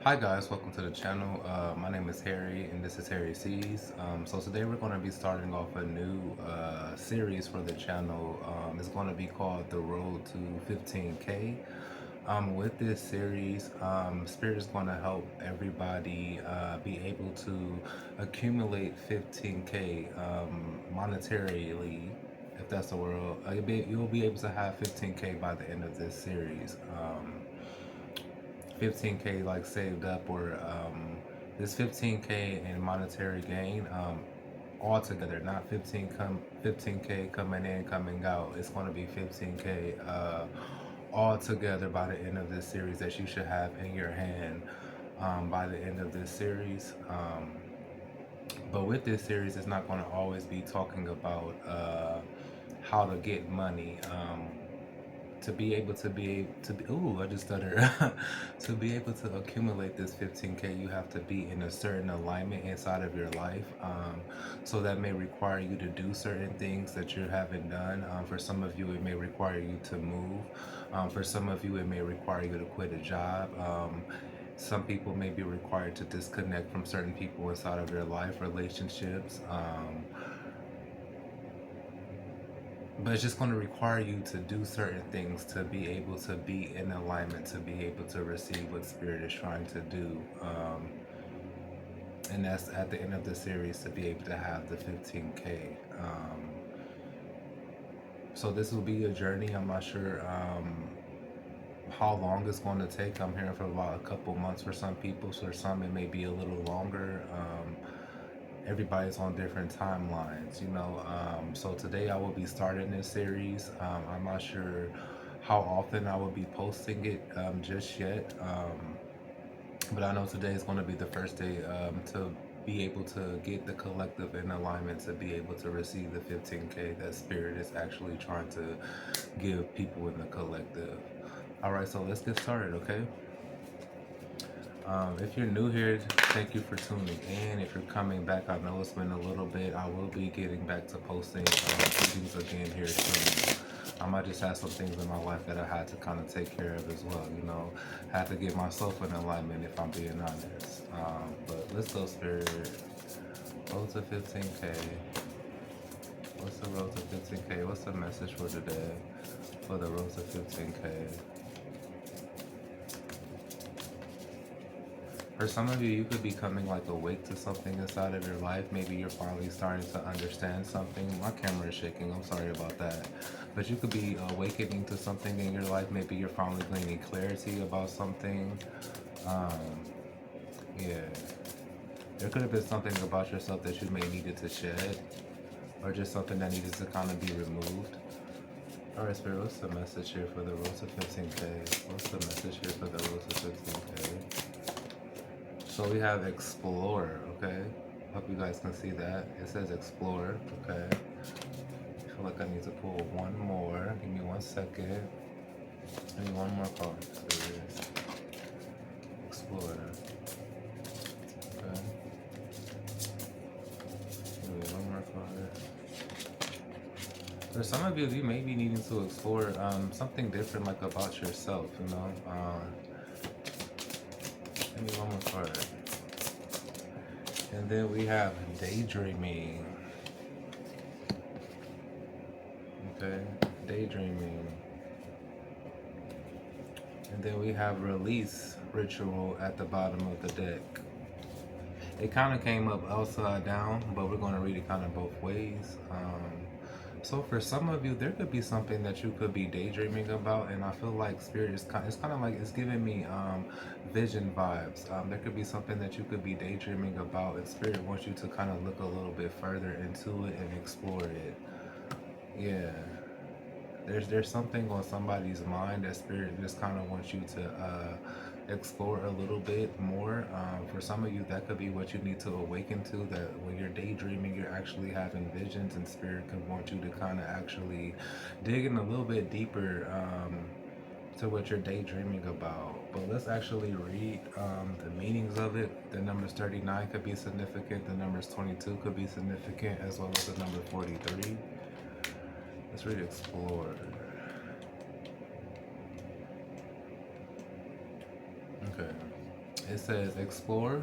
Hi guys, welcome to the channel. My name is Harry and this is Harry Sees. So today we're going to be starting off a new series for the channel. It's going to be called The Road to 15K. With this series, Spirit is going to help everybody be able to accumulate 15K monetarily, if that's the word. You'll be able to have 15K by the end of this series. 15K like saved up, or this 15K in monetary gain all together, not 15K coming in, coming out. It's going to be 15K all together by the end of this series that you should have in your hand by the end of this series. But with this series, it's not going to always be talking about how to get money. To be able to ooh, I just stuttered. To be able to accumulate this 15K, you have to be in a certain alignment inside of your life. So that may require you to do certain things that you haven't done. For some of you, it may require you to move. For some of you, it may require you to quit a job. Some people may be required to disconnect from certain people inside of their life, relationships. But it's just going to require you to do certain things to be able to be in alignment, to be able to receive what Spirit is trying to do. And that's at the end of the series, to be able to have the 15K. So this will be a journey. I'm not sure how long it's going to take. I'm hearing for about a couple months for some people. For some, it may be a little longer. Everybody's on different timelines, so today I will be starting this series. I'm not sure how often I will be posting it just yet, but I know today is going to be the first day to be able to get the collective in alignment, to be able to receive the 15K that Spirit is actually trying to give people in the collective. All right, so let's get started, okay? If you're new here, thank you for tuning in. If you're coming back, I know it's been a little bit. I will be getting back to posting videos again here soon. I might just have some things in my life that I had to kind of take care of as well. Have to get myself in alignment, if I'm being honest. But let's go, Spirit. Road to 15K. What's the road to 15K? What's the message for today for the road to 15K? For some of you, you could be coming like awake to something inside of your life. Maybe you're finally starting to understand something. My camera is shaking. I'm sorry about that. But you could be awakening to something in your life. Maybe you're finally gaining clarity about something. Yeah. There could have been something about yourself that you may needed to shed, or just something that needed to kind of be removed. All right, Spirit, what's the message here for the road to 15K? What's the message here for the road to 15K? So we have explore, okay? Hope you guys can see that. It says explore, okay? I feel like I need to pull one more. Give me 1 second. I need one more card. Explore. Okay. Give me one more card. For some of you, you may be needing to explore something different, like about yourself, Give me one more card. And then we have daydreaming. Okay, daydreaming. And then we have release ritual at the bottom of the deck. It kind of came up upside down, but we're going to read it kind of both ways. So for some of you, there could be something that you could be daydreaming about, and I feel like Spirit is kind of like, it's giving me vision vibes. There could be something that you could be daydreaming about, and Spirit wants you to kind of look a little bit further into it and explore it. Yeah. There's something on somebody's mind that Spirit just kind of wants you to explore a little bit more. For some of you, that could be what you need to awaken to, that when you're daydreaming, you're actually having visions, and Spirit could want you to kind of actually dig in a little bit deeper to what you're daydreaming about. But let's actually read the meanings of it. The numbers 39 could be significant, the numbers 22 could be significant, as well as the number 43. Let's read explore. Okay. It says explore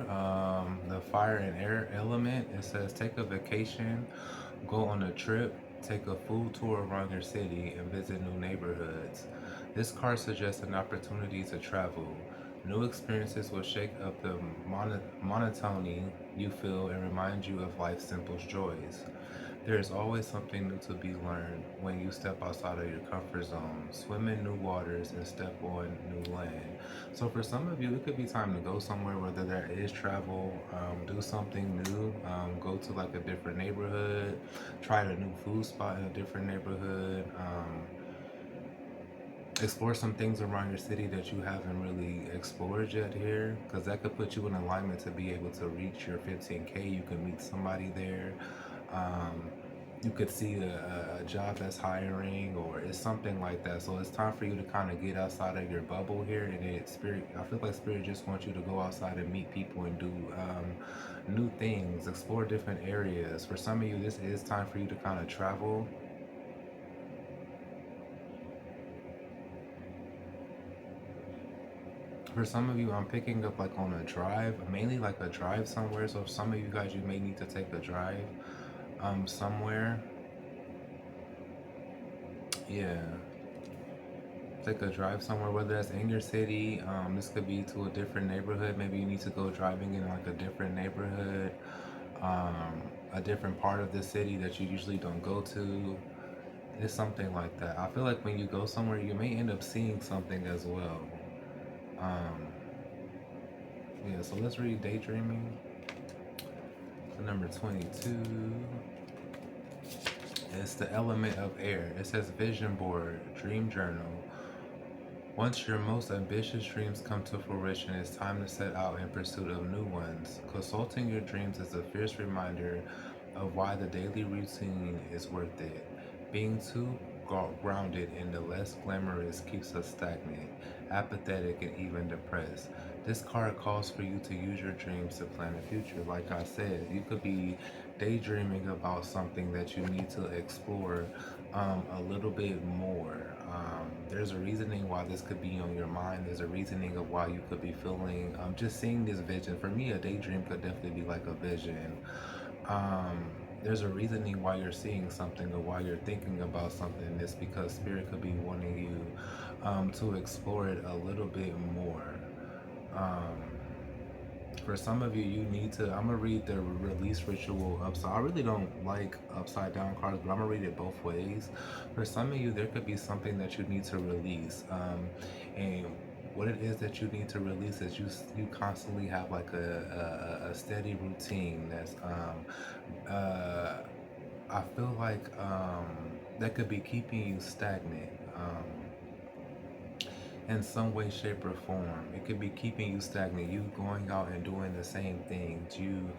the fire and air element. It says take a vacation, go on a trip, take a food tour around your city, and visit new neighborhoods. This card suggests an opportunity to travel. New experiences will shake up the monotony you feel and remind you of life's simple joys. There is always something new to be learned when you step outside of your comfort zone, swim in new waters, and step on new land. So, for some of you, it could be time to go somewhere, whether there is travel, do something new, go to like a different neighborhood, try a new food spot in a different neighborhood. Explore some things around your city that you haven't really explored yet here, because that could put you in alignment to be able to reach your 15K. You can meet somebody there. Um, you could see a job that's hiring, or it's something like that. So it's time for you to kind of get outside of your bubble here. And spirit, I feel like spirit just wants you to go outside and meet people and do new things, explore different areas. For some of you, this is time for you to kind of travel. For some of you, I'm picking up like on a drive, mainly like a drive somewhere. So if some of you guys, you may need to take a drive somewhere. Yeah, take a drive somewhere, whether that's in your city. This could be to a different neighborhood. Maybe you need to go driving in like a different neighborhood, a different part of the city that you usually don't go to. It's something like that. I feel like when you go somewhere, you may end up seeing something as well. Um, yeah, so let's read daydreaming. So number 22. It's the element of air. It says vision board, dream journal. Once your most ambitious dreams come to fruition, it's time to set out in pursuit of new ones. Consulting your dreams is a fierce reminder of why the daily routine is worth it. Being too grounded in the less glamorous keeps us stagnant, apathetic, and even depressed. This card calls for you to use your dreams to plan a future. Like I said, you could be daydreaming about something that you need to explore a little bit more. There's a reasoning why this could be on your mind. There's a reasoning of why you could be feeling just seeing this vision. For me, a daydream could definitely be like a vision. Um, there's a reasoning why you're seeing something or why you're thinking about something. It's because spirit could be wanting you to explore it a little bit more. Um, for some of you, you need to. I'm gonna read the release ritual upside. I really don't like upside down cards, but I'm gonna read it both ways. For some of you, there could be something that you need to release, and what it is that you need to release is you constantly have like a steady routine that's I feel like that could be keeping you stagnant. In some way, shape, or form. It could be keeping you stagnant. You going out and doing the same things. You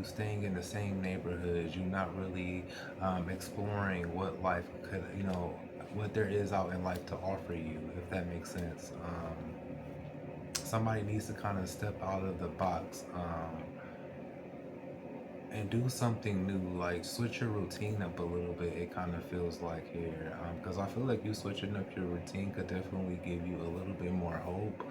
staying in the same neighborhoods. You not really exploring what life could, what there is out in life to offer you, if that makes sense. Somebody needs to kind of step out of the box. And do something new, like switch your routine up a little bit. It kind of feels like here, because I feel like you switching up your routine could definitely give you a little bit more hope.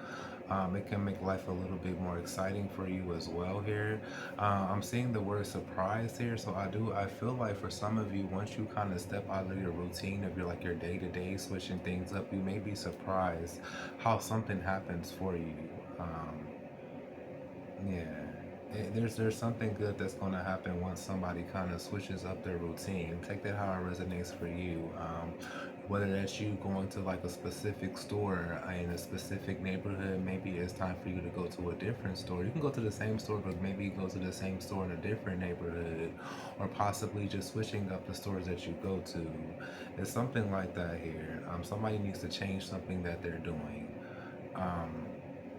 It can make life a little bit more exciting for you as well here. I'm seeing the word surprise here, so I feel like for some of you, once you kind of step out of your routine of your day-to-day, switching things up, you may be surprised how something happens for you. Yeah. There's something good that's going to happen once somebody kind of switches up their routine. Take that how it resonates for you. Whether that's you going to like a specific store in a specific neighborhood, maybe it's time for you to go to a different store. You can go to the same store, but maybe go to the same store in a different neighborhood, or possibly just switching up the stores that you go to. It's something like that here. Somebody needs to change something that they're doing. Um,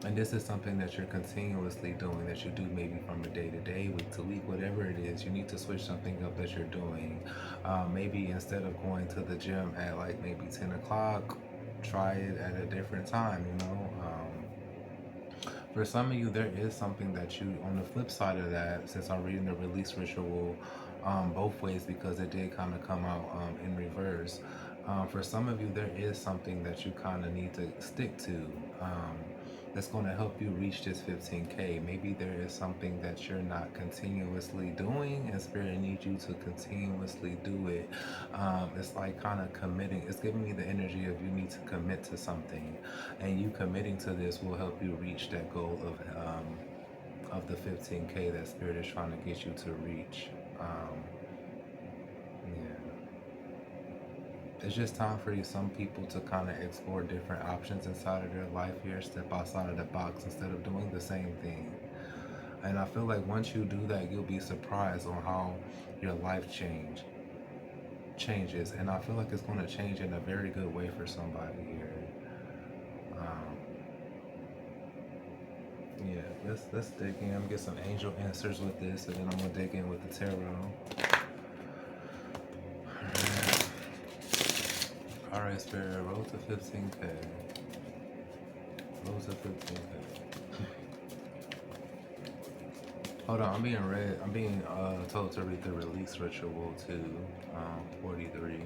and this is something that you're continuously doing, that you do maybe from a day to day, week to week, whatever it is. You need to switch something up that you're doing. Maybe instead of going to the gym at like maybe 10 o'clock, try it at a different time. For some of you, there is something that you, on the flip side of that, since I'm reading the release ritual both ways because it did kind of come out in reverse. For some of you, there is something that you kind of need to stick to. that's going to help you reach this 15K. Maybe there is something that you're not continuously doing, and Spirit needs you to continuously do it. It's like kind of committing. It's giving me the energy of you need to commit to something, and you committing to this will help you reach that goal of the 15K that Spirit is trying to get you to reach. Yeah. It's just time for you, some people, to kind of explore different options inside of their life here, step outside of the box instead of doing the same thing. And I feel like once you do that, you'll be surprised on how your life changes. And I feel like it's going to change in a very good way for somebody here. Um, yeah, let's dig in. I'm gonna get some angel answers with this, and then I'm gonna dig in with the tarot. All right, Spirit, roll to 15K. Roll to 15K. Hold on, I'm being told to read the release ritual to 43.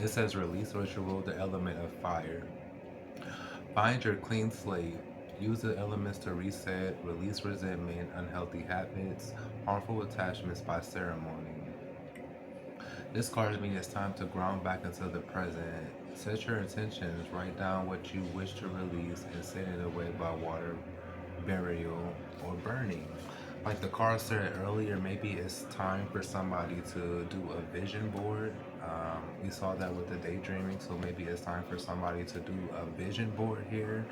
It says release ritual, the element of fire. Find your clean slate. Use the elements to reset, release resentment, unhealthy habits, harmful attachments by ceremony. This card means it's time to ground back into the present. Set your intentions, write down what you wish to release, and send it away by water, burial, or burning. Like the card said earlier, maybe it's time for somebody to do a vision board. We saw that with the daydreaming, so maybe it's time for somebody to do a vision board here.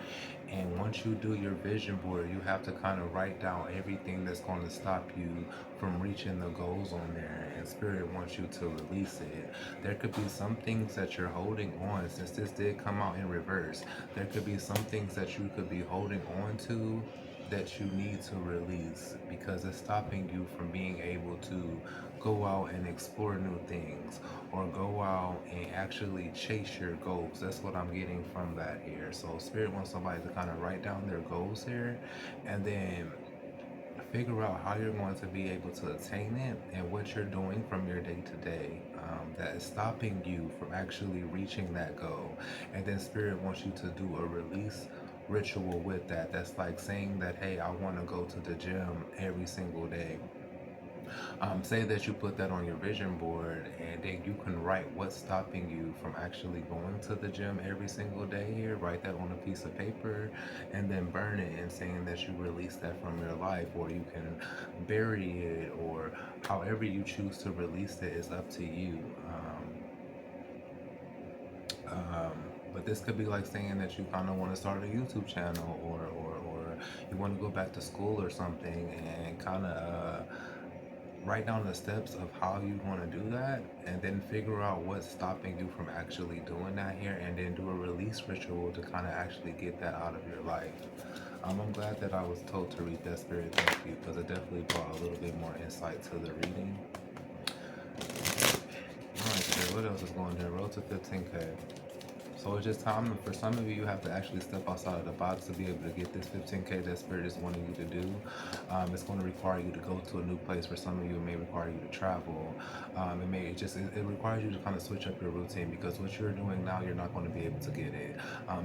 And once you do your vision board, you have to kind of write down everything that's going to stop you from reaching the goals on there. And Spirit wants you to release it. There could be some things that you're holding on, since this did come out in reverse. There could be some things that you could be holding on to that you need to release, because it's stopping you from being able to go out and explore new things, or go out and actually chase your goals. That's what I'm getting from that here. So Spirit wants somebody to kind of write down their goals here, and then figure out how you're going to be able to attain it, and what you're doing from your day to day that is stopping you from actually reaching that goal. And then Spirit wants you to do a release ritual with that. That's like saying that, hey, I want to go to the gym every single day. Say that you put that on your vision board, and then you can write what's stopping you from actually going to the gym every single day here. Write that on a piece of paper, and then burn it, and saying that you release that from your life, or you can bury it, or however you choose to release it is up to you. But this could be like saying that you kind of want to start a YouTube channel, or you want to go back to school or something, and kind of write down the steps of how you want to do that, and then figure out what's stopping you from actually doing that here, and then do a release ritual to kind of actually get that out of your life. I'm glad that I was told to read that, Spirit. Thank you, because it definitely brought a little bit more insight to the reading. Alright, so what else is going there? Road to 15K. So it's just time for some of you, you have to actually step outside of the box to be able to get this 15K that Spirit is wanting you to do. It's going to require you to go to a new place. For some of you, it may require you to travel. It requires you to kind of switch up your routine, because what you're doing now, you're not going to be able to get it.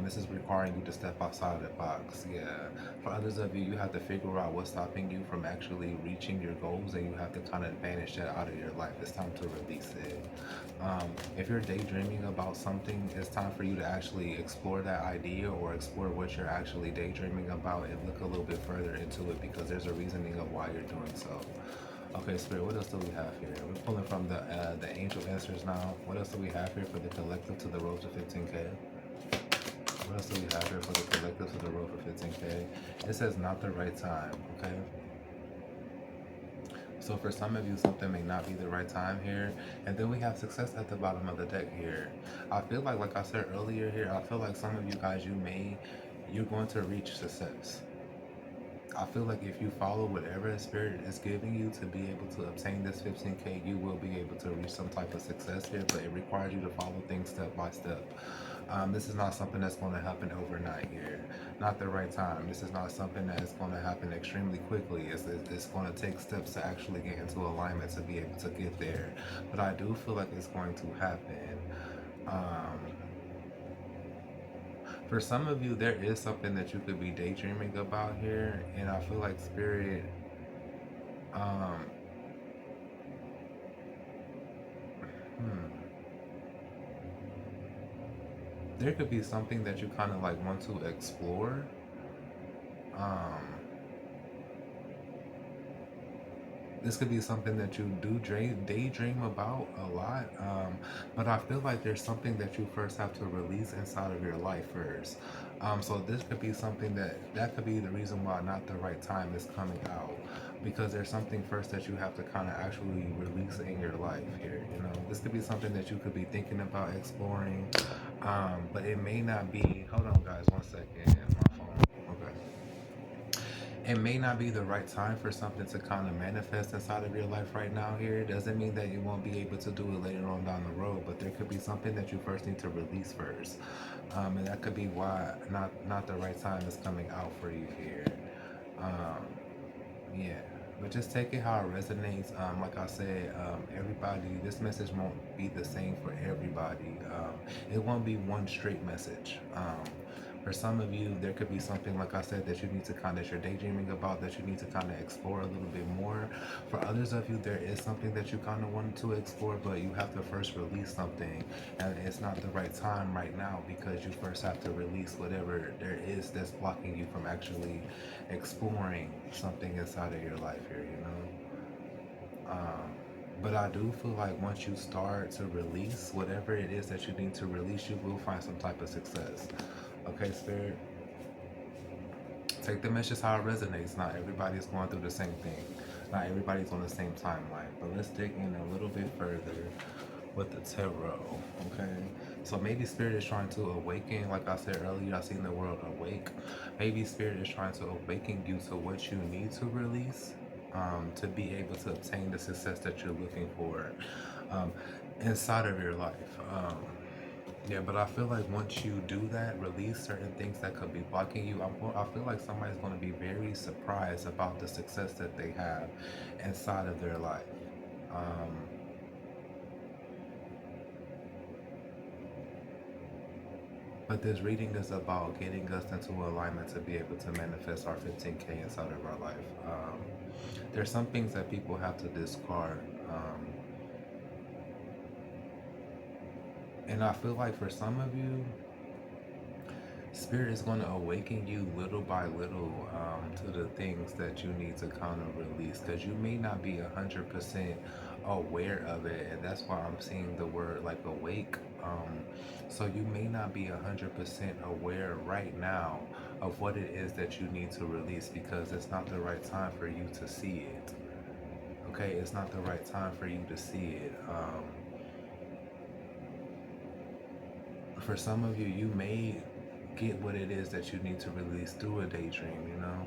This is requiring you to step outside of the box. Yeah. For others of you, you have to figure out what's stopping you from actually reaching your goals, and you have to kind of banish that out of your life. It's time to release it. If you're daydreaming about something, it's time for you to actually explore that idea, or explore what you're actually daydreaming about, and look a little bit further into it, because there's a reasoning of why you're doing so. Okay, Spirit, what else do we have here? We're pulling from the angel answers now. What else do we have here for the collective to the road to 15K? What else do we have here for the collective to the road for 15K? It says not the right time, okay? So for some of you, something may not be the right time here. And then we have success at the bottom of the deck here. I feel like I said earlier here, I feel like some of you guys, you're going to reach success. I feel like if you follow whatever Spirit is giving you to be able to obtain this 15K, you will be able to reach some type of success here, but it requires you to follow things step by step. This is not something that's going to happen overnight here. Not the right time. This is not something that is going to happen extremely quickly. It's going to take steps to actually get into alignment to be able to get there. But I do feel like it's going to happen. For some of you, there is something that you could be daydreaming about here, and I feel like Spirit, um, hmm, there could be something that you kind of like want to explore. Um, this could be something that you do daydream about a lot, but I feel like there's something that you first have to release inside of your life first. So this could be something that could be the reason why not the right time is coming out, because there's something first that you have to kind of actually release in your life here. You know, this could be something that you could be thinking about exploring, but it may not be. Hold on, guys, 1 second. My phone. Okay. It may not be the right time for something to kind of manifest inside of your life right now here. It doesn't mean that you won't be able to do it later on down the road, but there could be something that you first need to release first. And that could be why not the right time is coming out for you here. Um, yeah. But just take it how it resonates. Like I said, everybody, this message won't be the same for everybody. It won't be one straight message. For some of you, there could be something, like I said, that you need to kind of, you're daydreaming about, that you need to kind of explore a little bit more. For others of you, there is something that you kind of want to explore, but you have to first release something. And it's not the right time right now, because you first have to release whatever there is that's blocking you from actually exploring something inside of your life here, you know? But I do feel like once you start to release whatever it is that you need to release, you will find some type of success. Okay, Spirit? Take the message how it resonates. Not everybody's going through the same thing. Not everybody's on the same timeline. But let's dig in a little bit further with the tarot. Okay? So maybe Spirit is trying to awaken. Like I said earlier, I seen the world awake. Maybe Spirit is trying to awaken you to what you need to release, to be able to obtain the success that you're looking for, um, inside of your life. Yeah, but I feel like once you do that, release certain things that could be blocking you, I feel like somebody's going to be very surprised about the success that they have inside of their life. Um, but this reading is about getting us into alignment to be able to manifest our 15K inside of our life. There's some things that people have to discard. And I feel like for some of you, Spirit is going to awaken you little by little, to the things that you need to kind of release, because you may not be 100% aware of it, and that's why I'm seeing the word like awake. So you may not be 100% aware right now of what it is that you need to release, because it's not the right time for you to see it. Okay, it's not the right time for you to see it. For some of you, you may get what it is that you need to release through a daydream, you know,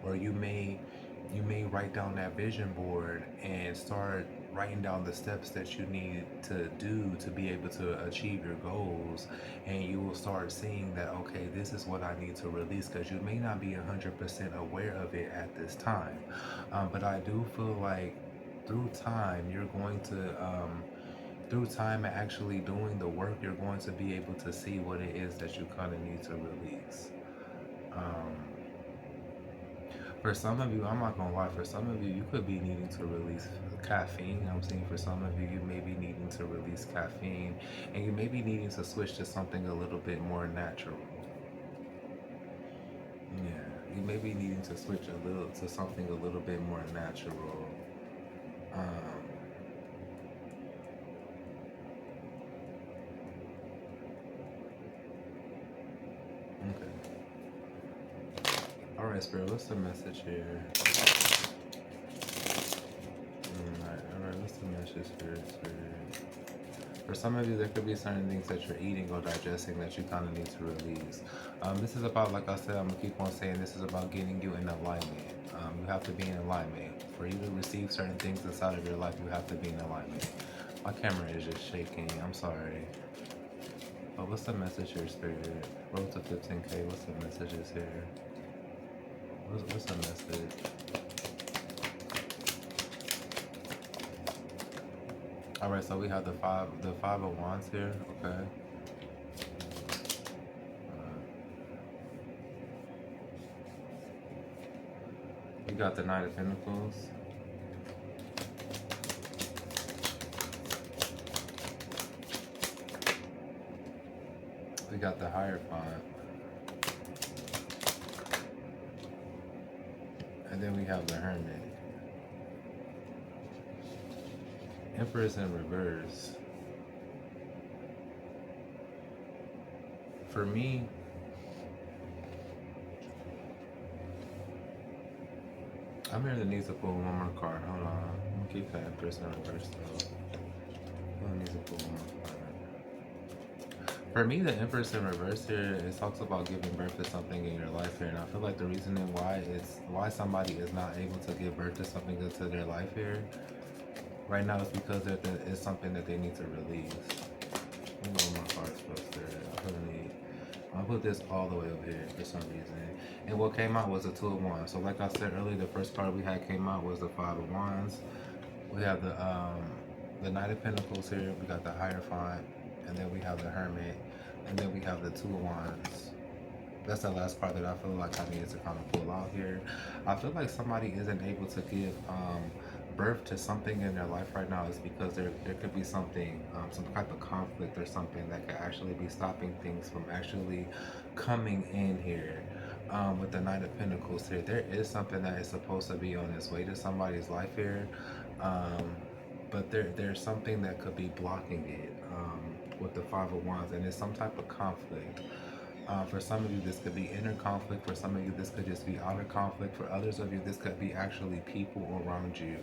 or you may write down that vision board and start writing down the steps that you need to do to be able to achieve your goals, and you will start seeing that, okay, this is what I need to release, because you may not be 100% aware of it at this time, but I do feel like through time you're going to, through time and actually doing the work, you're going to be able to see what it is that you kind of need to release. Um, for some of you, I'm not gonna lie, for some of you, you could be needing to release caffeine. I'm saying for some of you, you may be needing to release caffeine, and you may be needing to switch to something a little bit more natural. Yeah, you may be needing to switch a little to something a little bit more natural. Um, okay. All right, Spirit, what's the message here? All right, what's the message, Spirit? For some of you, there could be certain things that you're eating or digesting that you kind of need to release. This is about, like I said, I'm going to keep on saying, this is about getting you in alignment. You have to be in alignment. For you to receive certain things inside of your life, you have to be in alignment. My camera is just shaking. I'm sorry. But what's the message here, Spirit? Road to 15K. What's the messages here? What's the message? All right, so we have the five of wands here. Okay. got the Knight of Pentacles. We got the Hierophant. And then we have the Hermit. Empress in reverse. For me, I'm here that needs to pull one more card. Hold on. I'm gonna keep the Empress in reverse though. I need to pull one more card. For me, the Empress in reverse here, it talks about giving birth to something in your life here, and I feel like the reasoning why somebody is not able to give birth to something into their life here right now is because it's something that they need to release. Let me go with my cards first there. I'll put this all the way over here for some reason. And what came out was a Two of Wands. So like I said earlier, the first card we had came out was the Five of Wands. We have the Knight of Pentacles here. We got the Hierophant, and then we have the Hermit, and then we have the Two of Wands. That's the last card that I feel like I needed to kind of pull out here. I feel like somebody isn't able to give birth to something in their life right now is because there could be something, some type of conflict or something that could actually be stopping things from actually coming in here. With the Knight of Pentacles here, there is something that is supposed to be on its way to somebody's life here, but there's something that could be blocking it with the Five of Wands, and it's some type of conflict. For some of you, this could be inner conflict. For some of you, this could just be outer conflict. For others of you, this could be actually people around you.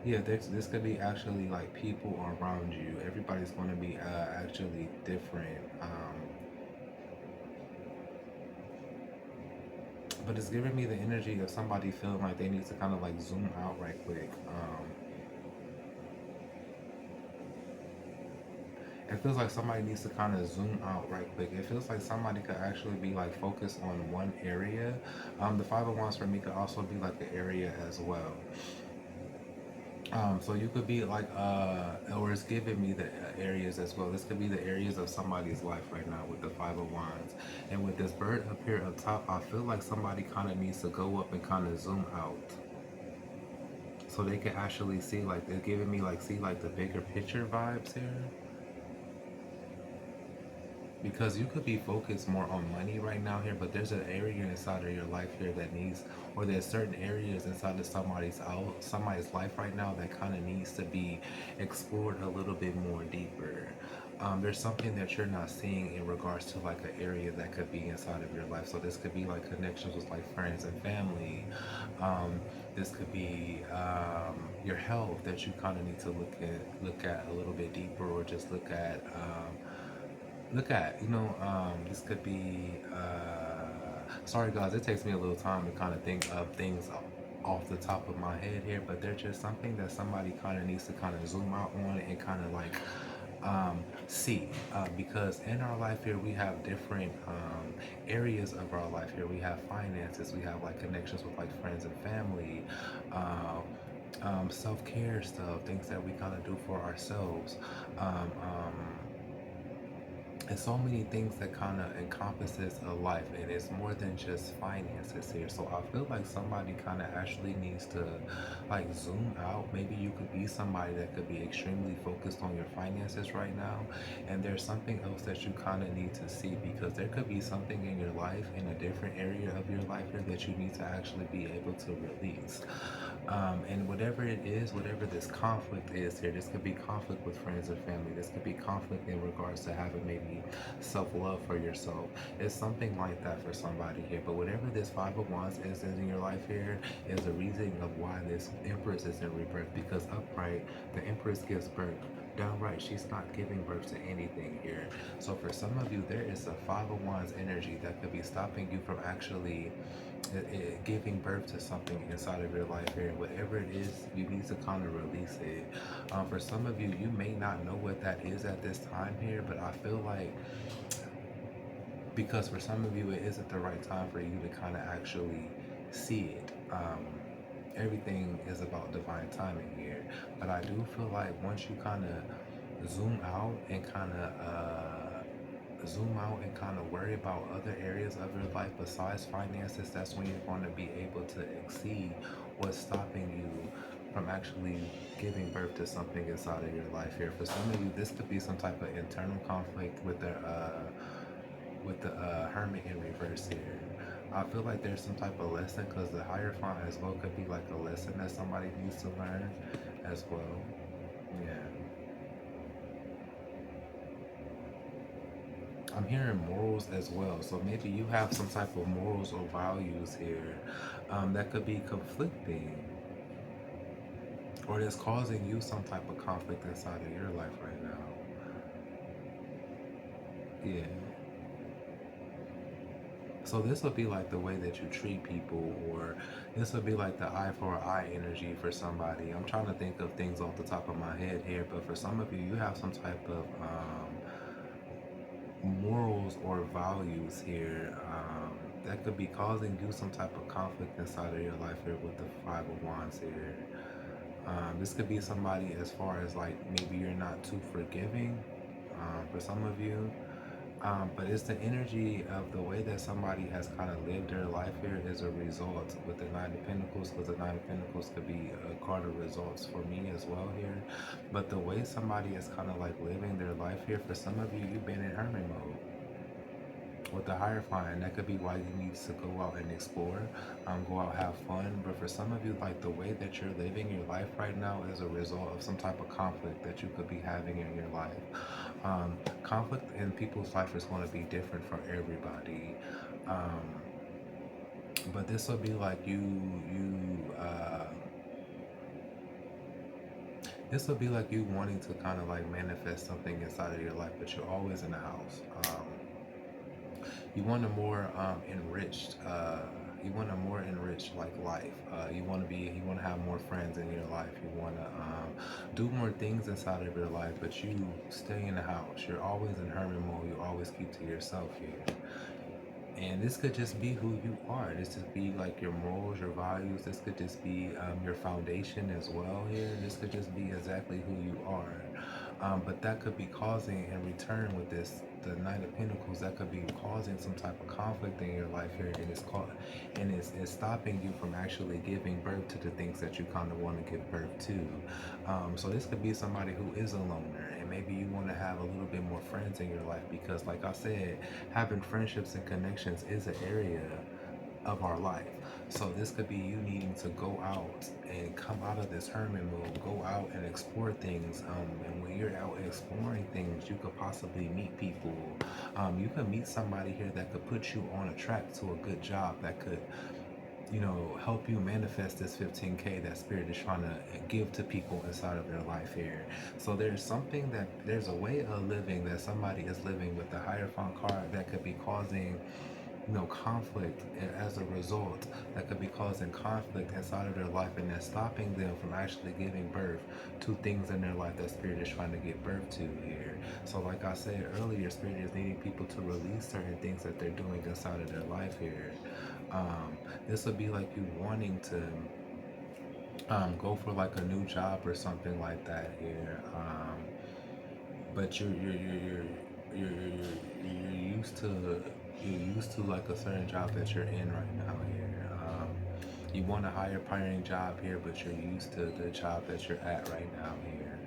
Yeah, this could be actually like people around you. Everybody's going to be actually different. But it's giving me the energy of somebody feeling like they need to kind of like zoom out right quick. It feels like somebody needs to kind of zoom out right quick. It feels like somebody could actually be like focused on one area. The Five of Wands for me could also be like an area as well. So you could be like, or it's giving me the areas as well. This could be the areas of somebody's life right now with the Five of Wands. And with this bird up here up top, I feel like somebody kind of needs to go up and kind of zoom out. So they can actually see, like, they're giving me like, see like the bigger picture vibes here. Because you could be focused more on money right now here, but there's an area inside of your life here that needs, or there's certain areas inside of somebody's life right now that kind of needs to be explored a little bit more deeper. There's something that you're not seeing in regards to like an area that could be inside of your life. So this could be like connections with like friends and family. This could be your health that you kind of need to look at a little bit deeper, or just look at. This could be, sorry guys, it takes me a little time to kind of think of things off the top of my head here, but they're just something that somebody kind of needs to kind of zoom out on and kind of like see, because in our life here we have different areas of our life here. We have finances, we have like connections with like friends and family, self-care stuff, things that we kind of do for ourselves, and so many things that kind of encompasses a life, and it's more than just finances here. So I feel like somebody kind of actually needs to like zoom out. Maybe you could be somebody that could be extremely focused on your finances right now, and there's something else that you kind of need to see, because there could be something in your life, in a different area of your life here, that you need to actually be able to release. And whatever it is, whatever this conflict is here, this could be conflict with friends and family. This could be conflict in regards to having maybe self-love for yourself. It's something like that for somebody here. But whatever this Five of Wands is in your life here is the reason of why this Empress is in rebirth. Because upright, the Empress gives birth. Downright, she's not giving birth to anything here. So for some of you, there is a Five of Wands energy that could be stopping you from actually giving birth to something inside of your life here. Whatever it is, you need to kind of release it. For some of you, you may not know what that is at this time here, but I feel like, because for some of you it isn't the right time for you to kind of actually see it. Everything is about divine timing here, but I do feel like once you kind of zoom out and kind of worry about other areas of your life besides finances, that's when you're going to be able to exceed what's stopping you from actually giving birth to something inside of your life here. For some of you, this could be some type of internal conflict with the Hermit in reverse here. I feel like there's some type of lesson because the higher font as well could be like a lesson that somebody needs to learn as well. Yeah. I'm hearing morals as well. So maybe you have some type of morals or values here that could be conflicting or that's causing you some type of conflict inside of your life right now. Yeah. So this would be like the way that you treat people, or this would be like the eye for eye energy for somebody. I'm trying to think of things off the top of my head here, but for some of you, you have some type of morals or values here that could be causing you some type of conflict inside of your life here with the Five of Wands here. This could be somebody as far as like maybe you're not too forgiving for some of you. But it's the energy of the way that somebody has kind of lived their life here as a result with the Nine of Pentacles, because the Nine of Pentacles could be a card of results for me as well here. But the way somebody is kind of like living their life here, for some of you, you've been in hermit mode with the Hierophant, and that could be why you need to go out and explore, go out, have fun. But for some of you, like the way that you're living your life right now is a result of some type of conflict that you could be having in your life. Conflict in people's life is going to be different for everybody. Um, but this will be like this will be like you wanting to kind of like manifest something inside of your life, but you're always in the house. You want a more enriched you want a more enriched like life. You want to have more friends in your life. You want to do more things inside of your life, but you stay in the house. You're always in hermit mode. You always keep to yourself here. And this could just be who you are. This could be like your morals, your values. This could just be your foundation as well here. This could just be exactly who you are. But that could be causing, in return with this, the Knight of Pentacles, that could be causing some type of conflict in your life here, and it's stopping you from actually giving birth to the things that you kind of want to give birth to. So this could be somebody who is a loner, and maybe you want to have a little bit more friends in your life because, like I said, having friendships and connections is an area of our life. So this could be you needing to go out and come out of this hermit mode, go out and explore things. And when you're out exploring things, you could possibly meet people. You could meet somebody here that could put you on a track to a good job that could, help you manifest this 15K that spirit is trying to give to people inside of their life here. So there's a way of living that somebody is living with the Hierophant card that could be causing conflict, and as a result that could be causing conflict inside of their life, and that's stopping them from actually giving birth to things in their life that spirit is trying to give birth to here. So like I said earlier, spirit is needing people to release certain things that they're doing inside of their life here. This would be like you wanting to go for like a new job or something like that here. But you're used to like a certain job that you're in right now here. You want a higher paying job here, but you're used to the job that you're at right now here.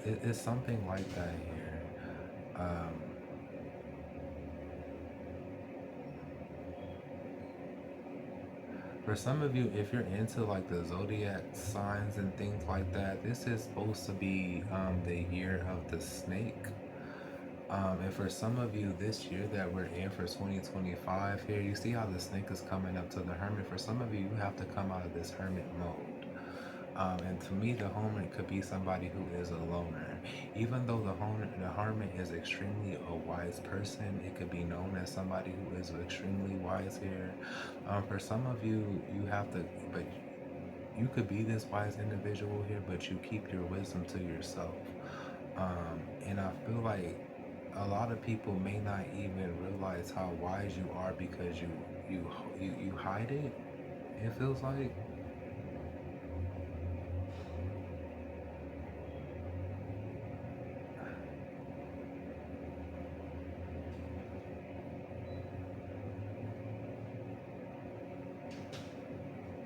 It's something like that here. Um, For some of you, if you're into like the zodiac signs and things like that, this is supposed to be the year of the snake. And for some of you, this year that we're in for 2025 here, you see how the snake is coming up to the hermit. For some of you, you have to come out of this hermit mode. And to me, the hermit could be somebody who is a loner. Even though the hermit is extremely a wise person, it could be known as somebody who is extremely wise here. For some of you, you have to, but you could be this wise individual here, but you keep your wisdom to yourself. And I feel like a lot of people may not even realize how wise you are because you hide it. It feels like.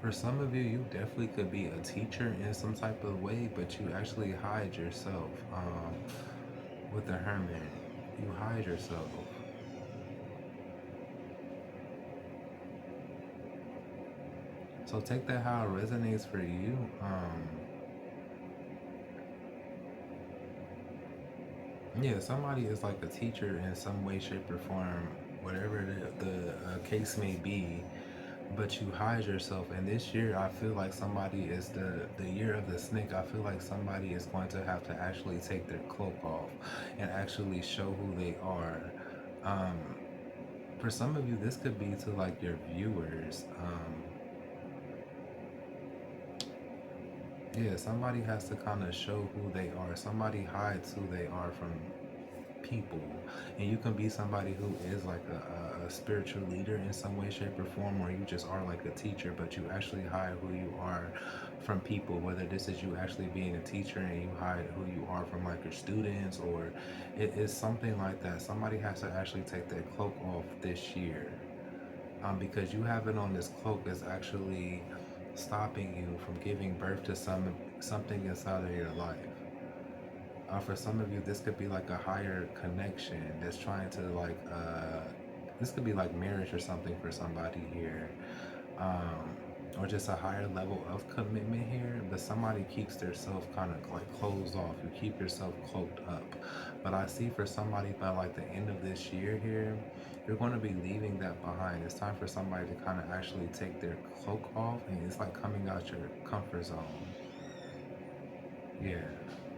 For some of you, you definitely could be a teacher in some type of way, but you actually hide yourself. With the hermit, you hide yourself. So take that how it resonates for you. Yeah, somebody is like a teacher in some way, shape, or form, whatever the case may be. But you hide yourself. And this year, I feel like somebody is the year of the snake. I feel like somebody is going to have to actually take their cloak off and actually show who they are. Um, for some of you, this could be to like your viewers. Yeah, somebody has to kind of show who they are. Somebody hides who they are from people. And you can be somebody who is like a spiritual leader in some way, shape, or form, or you just are like a teacher, but you actually hide who you are from people. Whether this is you actually being a teacher and you hide who you are from like your students, or it is something like that. Somebody has to actually take their cloak off this year. Because you having on this cloak is actually stopping you from giving birth to something inside of your life. For some of you, this could be like a higher connection that's trying to like, this could be like marriage or something for somebody here. Um, or just a higher level of commitment here, but somebody keeps their self kind of like closed off. You keep yourself cloaked up. But I see for somebody by like the end of this year here, you're going to be leaving that behind. It's time for somebody to kind of actually take their cloak off, and it's like coming out your comfort zone. Yeah,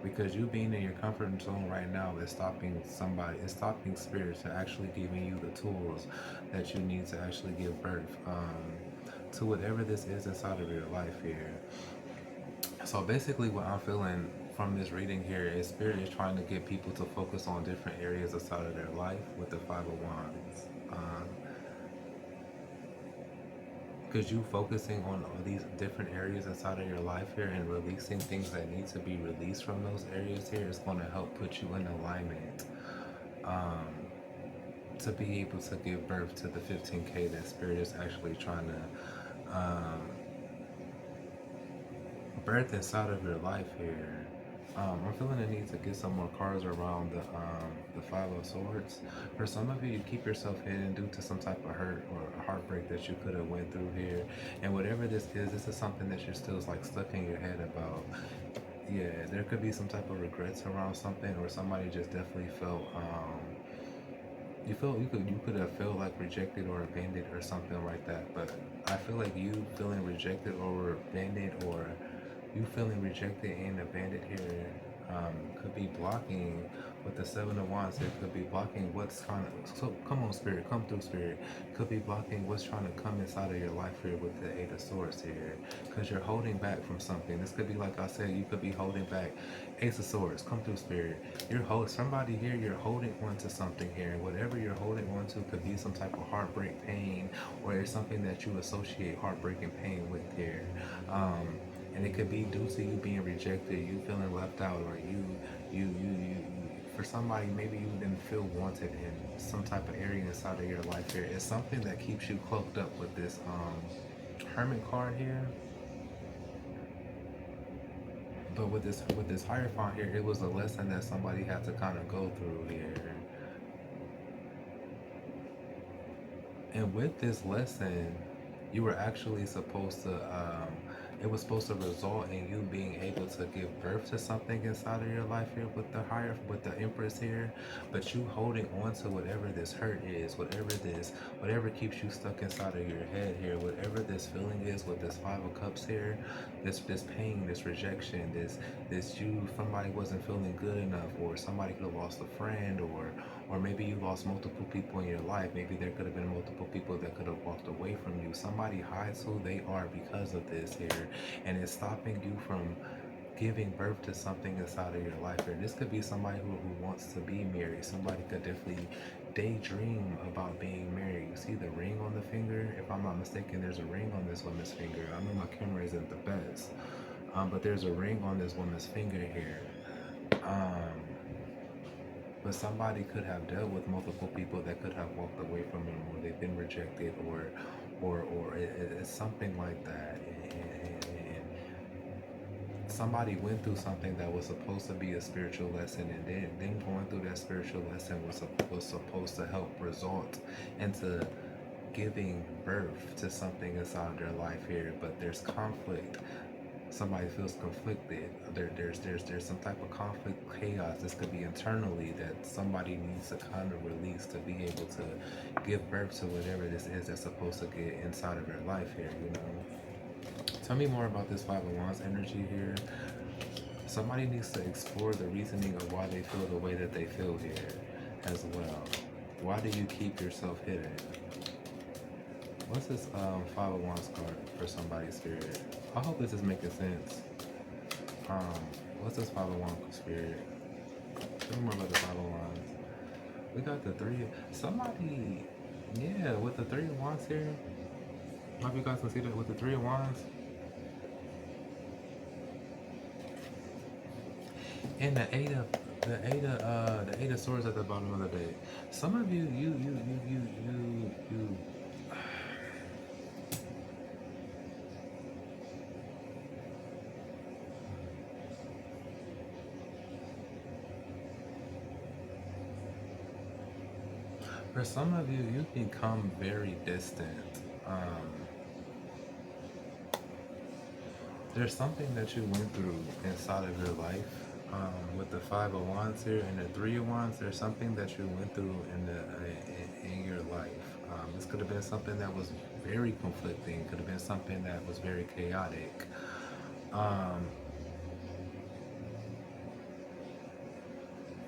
because you being in your comfort zone right now is stopping somebody, it's stopping spirits to actually giving you the tools that you need to actually give birth to whatever this is inside of your life here. So basically, what I'm feeling from this reading here is Spirit is trying to get people to focus on different areas outside of their life with the Five of Wands. Because you focusing on all these different areas inside of your life here and releasing things that need to be released from those areas here is going to help put you in alignment um, to be able to give birth to the 15K that Spirit is actually trying to birth inside of your life here. I'm feeling the need to get some more cards around the Five of Swords. For some of you, you keep yourself hidden due to some type of hurt or heartbreak that you could have went through here. And whatever this is something that you're still like stuck in your head about. Yeah, there could be some type of regrets around something, or somebody just definitely felt you could have felt like rejected or abandoned or something like that. But I feel like you feeling rejected or abandoned, or you feeling rejected and abandoned here could be blocking with the Seven of Wands. It could be blocking what's trying to. So come on, Spirit, come through, Spirit. Could be blocking what's trying to come inside of your life here with the Eight of Swords here, because you're holding back from something. This could be like I said, you could be holding back. Ace of Swords, come through, Spirit. You're somebody here. You're holding on to something here, and whatever you're holding on to could be some type of heartbreak, pain, or it's something that you associate heartbreak and pain with here. And it could be due to you being rejected, you feeling left out, or you for somebody, maybe you didn't feel wanted in some type of area inside of your life here. It's something that keeps you cloaked up with this Hermit card here. But with this Hierophant here, it was a lesson that somebody had to kind of go through here. And with this lesson, you were actually supposed to, it was supposed to result in you being able to give birth to something inside of your life here with the Empress here. But you holding on to whatever this hurt is, whatever keeps you stuck inside of your head here, whatever this feeling is with this Five of Cups here, this pain, this rejection, somebody wasn't feeling good enough, or somebody could have lost a friend, or maybe you lost multiple people in your life. Maybe there could have been multiple people that could have walked away from you. Somebody hides who they are because of this here, and it's stopping you from giving birth to something inside of your life here. This could be somebody who wants to be married. Somebody could definitely daydream about being married. You see the ring on the finger? If I'm not mistaken, there's a ring on this woman's finger. I know my camera isn't the best, but there's a ring on this woman's finger here. But somebody could have dealt with multiple people that could have walked away from them, or they've been rejected, or it's something like that. somebody went through something that was supposed to be a spiritual lesson, and then them going through that spiritual lesson was supposed to help result into giving birth to something inside of their life here, but there's conflict. Somebody feels conflicted. There's some type of conflict, chaos. This could be internally that somebody needs to kind of release to be able to give birth to whatever this is that's supposed to get inside of their life here, you know. Tell me more about this Five of Wands energy here. Somebody needs to explore the reasoning of why they feel the way that they feel here as well. Why do you keep yourself hidden? What's this Five of Wands card for somebody's spirit? I hope this is making sense. What's this Five of Wands spirit? Tell me more about the Five of Wands. We got the three. Somebody, yeah, with the Three of Wands here. Hope you guys can see that with the Three of Wands. And the Eight of Swords at the bottom of the deck. Some of you, for some of you, you become very distant. There's something that you went through inside of your life. With the Five of Wands here and the Three of Wands, there's something that you went through in your life. This could have been something that was very conflicting. Could have been something that was very chaotic.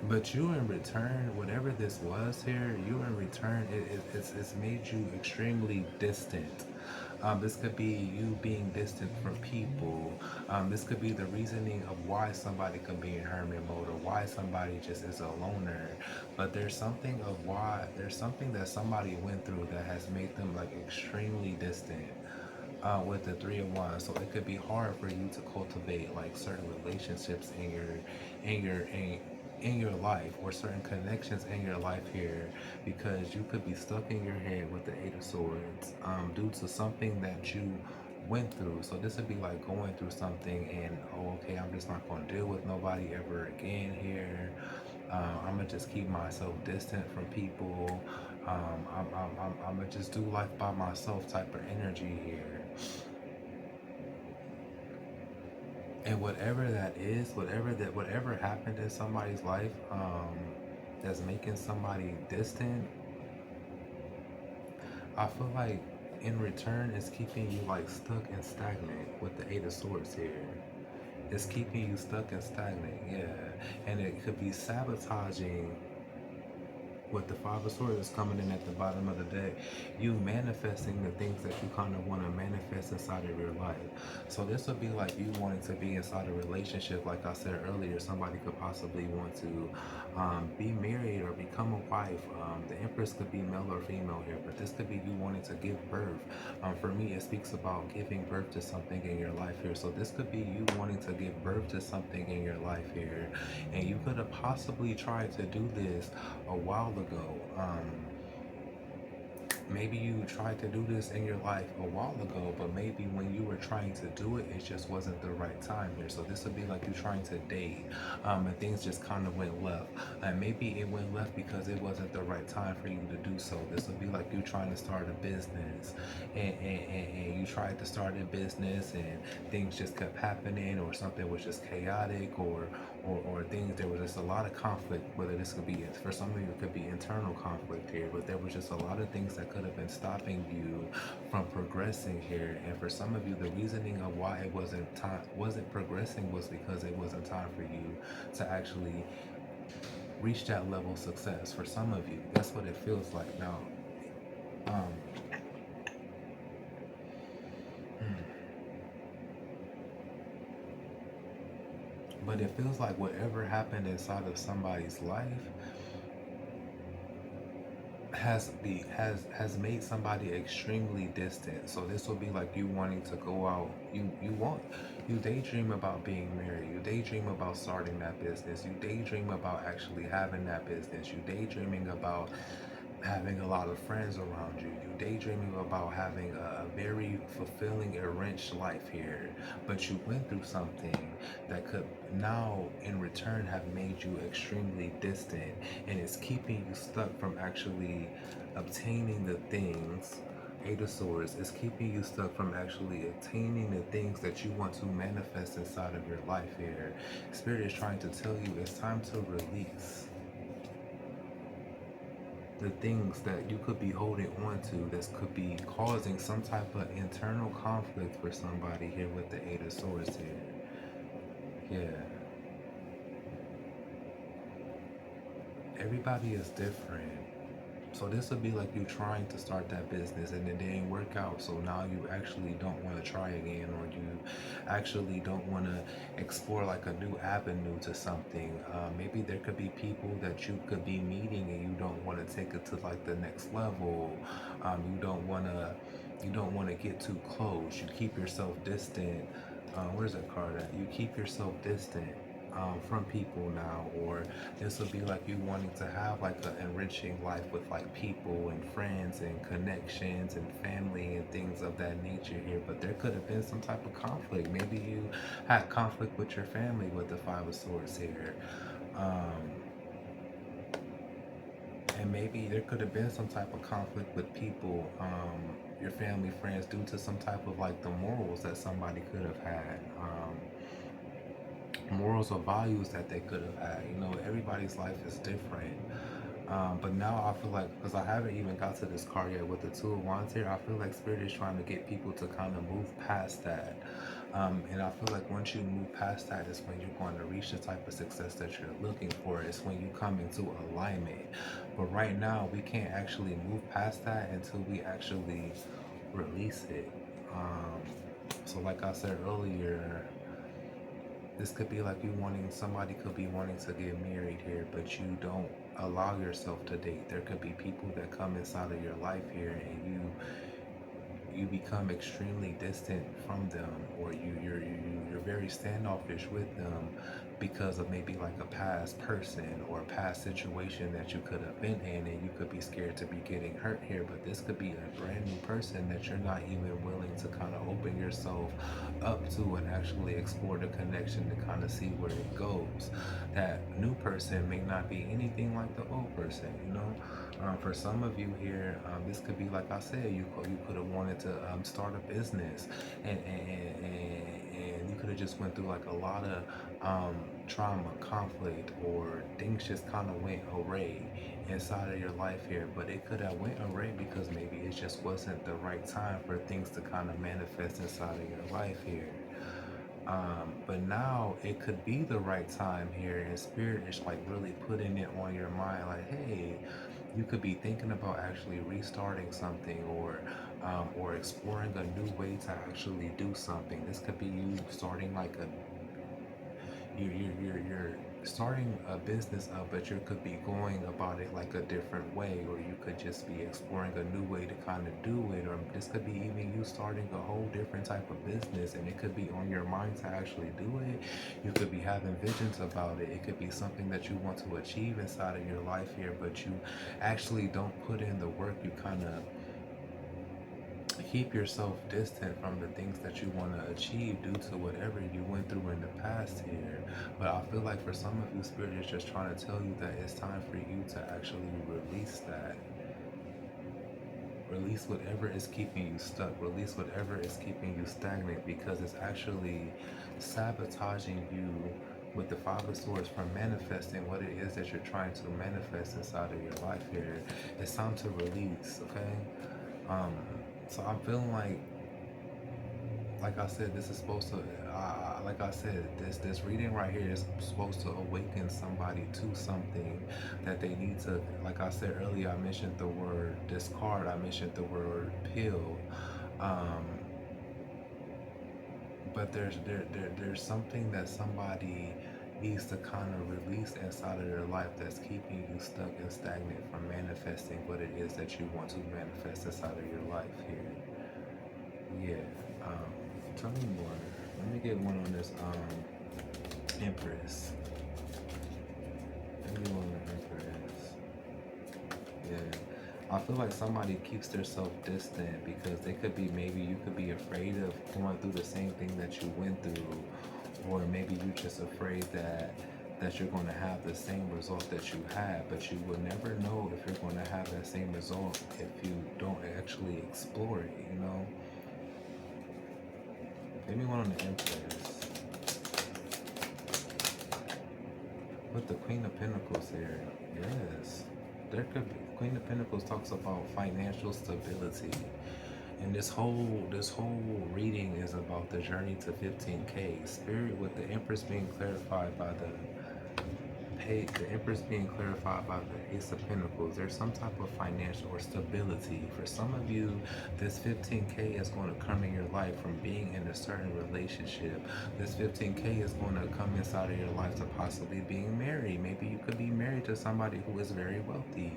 But you in return, whatever this was here, you in return, it's made you extremely distant. This could be you being distant from people. This could be the reasoning of why somebody could be in hermit mode or why somebody just is a loner. But there's something that somebody went through that has made them like extremely distant. With the Three of Wands, so it could be hard for you to cultivate like certain relationships in your life or certain connections in your life here, because you could be stuck in your head with the Eight of Swords due to something that you went through. So this would be like going through something and, oh, okay, I'm just not going to deal with nobody ever again here. I'm gonna just keep myself distant from people. I'm gonna just do life by myself type of energy here. And whatever that is, whatever happened in somebody's life, that's making somebody distant, I feel like in return it's keeping you like stuck and stagnant with the Eight of Swords here. It's keeping you stuck and stagnant, yeah. And it could be sabotaging with the Five of Swords coming in at the bottom of the deck, you manifesting the things that you kind of want to manifest inside of your life. So this would be like you wanting to be inside a relationship. Like I said earlier, somebody could possibly want to be married or become a wife. The Empress could be male or female here, but this could be you wanting to give birth. For me, it speaks about giving birth to something in your life here. So this could be you wanting to give birth to something in your life here. And you could have possibly tried to do this a while ago. Maybe you tried to do this in your life a while ago, but maybe when you were trying to do it, it just wasn't the right time here. So this would be like you trying to date, and things just kind of went left. And maybe it went left because it wasn't the right time for you to do so. This would be like you trying to start a business, and you tried to start a business, and things just kept happening, or something was just chaotic, or things, there was just a lot of conflict, whether this could be, for some of you, it could be internal conflict here, but there was just a lot of things that could have been stopping you from progressing here. And for some of you, the reasoning of why it wasn't progressing was because it wasn't time for you to actually reach that level of success. For some of you, that's what it feels like now. But it feels like whatever happened inside of somebody's life has made somebody extremely distant. So this will be like you wanting to go out. You daydream about being married. You daydream about starting that business. You daydream about actually having that business. You daydreaming about having a lot of friends around you. You daydreaming about having a very fulfilling, enriched life here. But you went through something that could now, in return, have made you extremely distant, and it's keeping you stuck from actually obtaining the things. Eight of Swords is keeping you stuck from actually attaining the things that you want to manifest inside of your life here. Spirit is trying to tell you it's time to release the things that you could be holding on to that could be causing some type of internal conflict for somebody here with the Eight of Swords here. Yeah. Everybody is different. So this would be like you trying to start that business and it didn't work out. So now you actually don't want to try again, or you actually don't want to explore like a new avenue to something. Maybe there could be people that you could be meeting and you don't want to take it to like the next level. You don't want to get too close. You keep yourself distant. Where's that card at? You keep yourself distant from people now, or this would be like you wanting to have like an enriching life with like people and friends and connections and family and things of that nature here. But there could have been some type of conflict. Maybe you had conflict with your family with the Five of Swords here. And maybe there could have been some type of conflict with people, your family, friends, due to some type of like the morals that somebody could have had. Morals or values that they could have had. You know, everybody's life is different. But now I feel like, because I haven't even got to this card yet with the Two of Wands here, I feel like Spirit is trying to get people to kind of move past that. And I feel like once you move past that is when you're going to reach the type of success that you're looking for. It's when you come into alignment. But right now, we can't actually move past that until we actually release it. So like I said earlier, this could be like somebody could be wanting to get married here, but you don't allow yourself to date. There could be people that come inside of your life here and you become extremely distant from them, or you're very standoffish with them because of maybe like a past person or a past situation that you could have been in, and you could be scared to be getting hurt here. But this could be a brand new person that you're not even willing to kind of open yourself up to and actually explore the connection to kind of see where it goes. That new person may not be anything like the old person, you know. For some of you here, this could be like I said, you could have wanted to start a business, and you could have just went through like a lot of trauma, conflict, or things just kind of went awry inside of your life here. But it could have went awry because maybe it just wasn't the right time for things to kind of manifest inside of your life here. But now it could be the right time here, and Spirit is like really putting it on your mind, like, hey, you could be thinking about actually restarting something, or exploring a new way to actually do something. This could be you starting like you're starting a business up, but you could be going about it like a different way, or you could just be exploring a new way to kind of do it, or this could be even you starting a whole different type of business, and it could be on your mind to actually do it. You could be having visions about it. It could be something that you want to achieve inside of your life here, but you actually don't put in the work. You kind of keep yourself distant from the things that you want to achieve due to whatever you went through in the past here. But I feel like for some of you, Spirit is just trying to tell you that it's time for you to actually release that. Release whatever is keeping you stuck. Release whatever is keeping you stagnant, because it's actually sabotaging you with the Five of Swords from manifesting what it is that you're trying to manifest inside of your life here. It's time to release, okay? So I'm feeling like I said, this is supposed to, like I said, this reading right here is supposed to awaken somebody to something that they need to. Like I said earlier, I mentioned the word discard. I mentioned the word pill. But there's something that somebody needs to kind of release inside of their life that's keeping you stuck and stagnant from manifesting what it is that you want to manifest inside of your life here. Yeah. Tell me more. Let me get one on this Empress. Let me get one on the Empress. Yeah. I feel like somebody keeps themselves distant because they could be, maybe you could be afraid of going through the same thing that you went through, or maybe you're just afraid that you're going to have the same result that you had, but you will never know if you're going to have that same result if you don't actually explore it, you know? Give me one on the Empress. With the Queen of Pentacles here, yes. There could be, Queen of Pentacles talks about financial stability. And this whole reading is about the journey to 15K. Spirit, with the Empress being clarified by the Empress being clarified by the Ace of Pentacles. There's some type of financial or stability. For some of you, this 15K is going to come in your life from being in a certain relationship. This 15K is going to come inside of your life to possibly being married. Maybe you could be married to somebody who is very wealthy.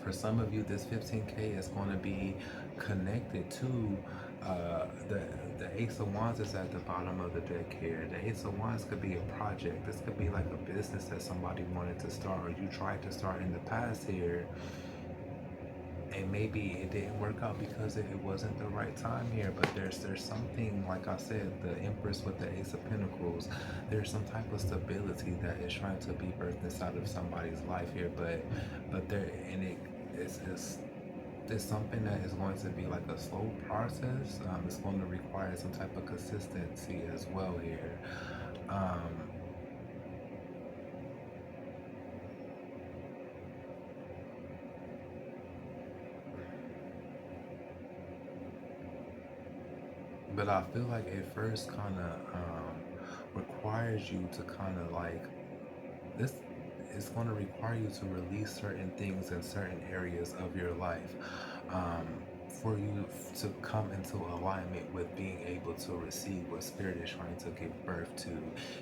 For some of you, this 15K is going to be connected to the Ace of Wands is at the bottom of the deck here. The Ace of Wands could be a project. This could be like a business that somebody wanted to start, or you tried to start in the past here, and maybe it didn't work out because it wasn't the right time here. But there's something, like I said, the Empress with the Ace of Pentacles, there's some type of stability that is trying to be birthed inside of somebody's life here, but there, and it's something that is going to be like a slow process. It's going to require some type of consistency as well here. But I feel like it first kind of requires you to kind of like this. It's going to require you to release certain things in certain areas of your life, um, for you to come into alignment with being able to receive what Spirit is trying to give birth to.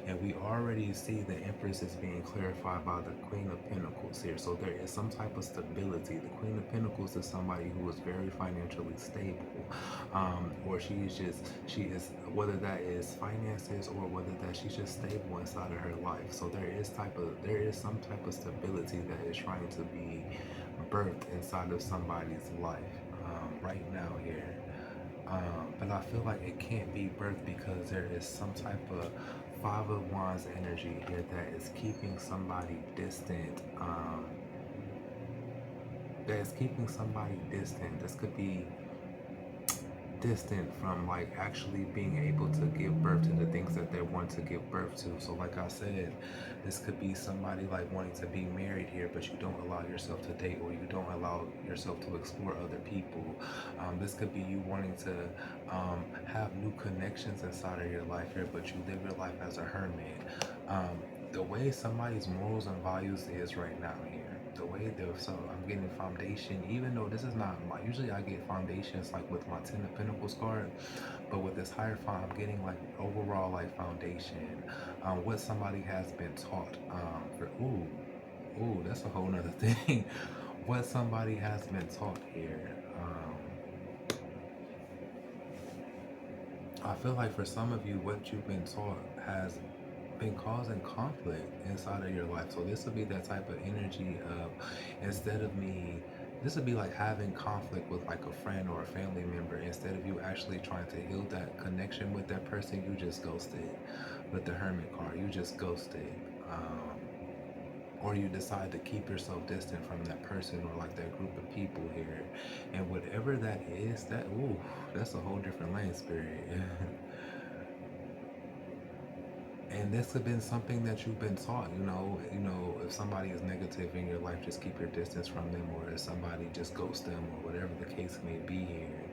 And we already see the Empress is being clarified by the Queen of Pentacles here. So there is some type of stability. The Queen of Pentacles is somebody who is very financially stable, or she is, whether that is finances or whether that she's just stable inside of her life. So there is some type of stability that is trying to be birthed inside of somebody's life right now here. But I feel like it can't be birthed because there is some type of Five of Wands energy here that is keeping somebody distant. That is keeping somebody distant. This could be distant from like actually being able to give birth to the things that they want to give birth to. So like I said, this could be somebody like wanting to be married here, but you don't allow yourself to date, or you don't allow yourself to explore other people. This could be you wanting to have new connections inside of your life here, but you live your life as a hermit. The way somebody's morals and values is right now here, the way they're, so I'm getting foundation, even though this is not my, usually I get foundations like with my Ten of Pentacles card, but with this higher font, I'm getting like overall like foundation, what somebody has been taught, ooh, that's a whole nother thing. What somebody has been taught here. I feel like for some of you, what you've been taught has been causing conflict inside of your life. So this would be that type of energy of, instead of me, this would be like having conflict with like a friend or a family member. Instead of you actually trying to heal that connection with that person, you just ghosted. With the Hermit card, you just ghosted. Or you decide to keep yourself distant from that person or like that group of people here. And whatever that is, that, ooh, that's a whole different lane, Spirit. And this has been something that you've been taught, if somebody is negative in your life, just keep your distance from them, or if somebody, just ghost them, or whatever the case may be here.